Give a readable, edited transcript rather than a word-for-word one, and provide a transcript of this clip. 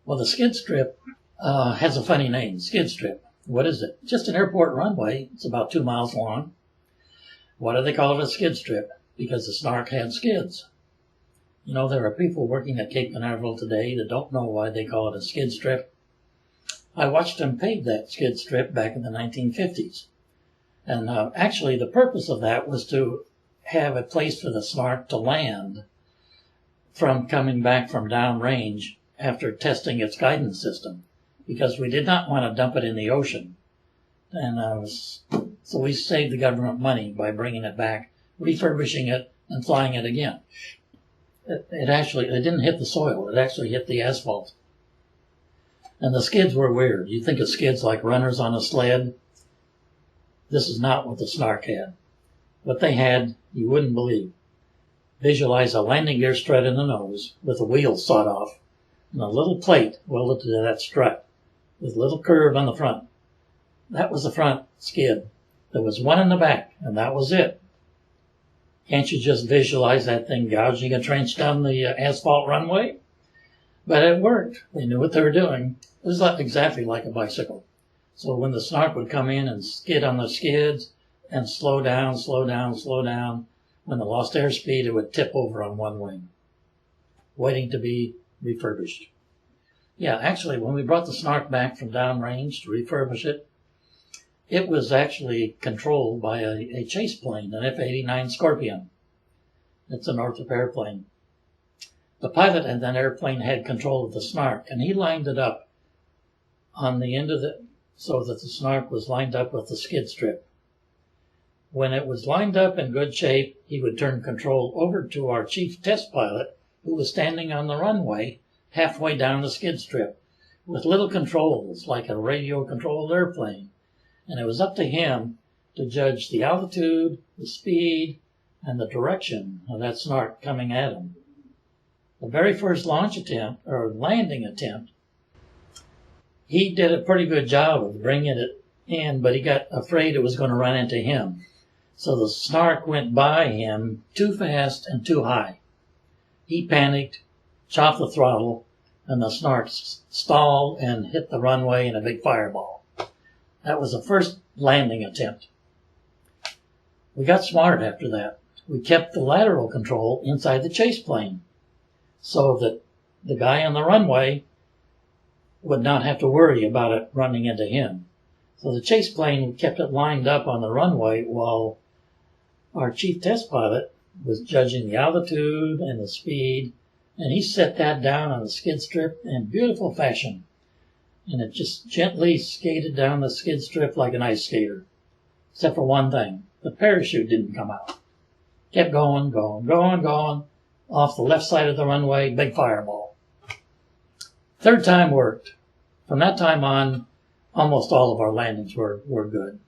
Well, the skid strip has a funny name, skid strip. What is it? Just an airport runway. It's about 2 miles long. Why do they call it a skid strip? Because the Snark had skids. You know, there are people working at Cape Canaveral today that don't know why they call it a skid strip. I watched them pave that skid strip back in the 1950s. And actually, the purpose of that was to have a place for the Snark to land from coming back from downrange after testing its guidance system, because we did not want to dump it in the ocean. And so we saved the government money by bringing it back, refurbishing it, and flying it again. It didn't hit the soil. It actually hit the asphalt. And the skids were weird. You think of skids like runners on a sled. This is not what the Snark had. What they had, you wouldn't believe. Visualize a landing gear strut in the nose with the wheels sawed off and a little plate welded to that strut with a little curve on the front. That was the front skid. There was one in the back, and that was it. Can't you just visualize that thing gouging a trench down the asphalt runway? But it worked. They knew what they were doing. It was exactly like a bicycle. So when the Snark would come in and skid on the skids and slow down, slow down, slow down, when it lost airspeed, it would tip over on one wing, waiting to be refurbished. Yeah, actually, when we brought the Snark back from downrange to refurbish it, it was actually controlled by a chase plane, an F-89 Scorpion. It's a Northrop airplane. The pilot in that airplane had control of the Snark, and he lined it up on the end of it so that the Snark was lined up with the skid strip. When it was lined up in good shape, he would turn control over to our chief test pilot, who was standing on the runway halfway down the skid strip with little controls like a radio-controlled airplane. And it was up to him to judge the altitude, the speed, and the direction of that Snark coming at him. The very first launch attempt, or landing attempt, he did a pretty good job of bringing it in, but he got afraid it was going to run into him. So the Snark went by him too fast and too high. He panicked, chopped the throttle, and the Snark stalled and hit the runway in a big fireball. That was the first landing attempt. We got smart after that. We kept the lateral control inside the chase plane so that the guy on the runway would not have to worry about it running into him. So the chase plane kept it lined up on the runway while our chief test pilot was judging the altitude and the speed, and he set that down on the skid strip in beautiful fashion. And it just gently skated down the skid strip like an ice skater. Except for one thing. The parachute didn't come out. Kept going, going, going, going. Off the left side of the runway, big fireball. Third time worked. From that time on, almost all of our landings were good.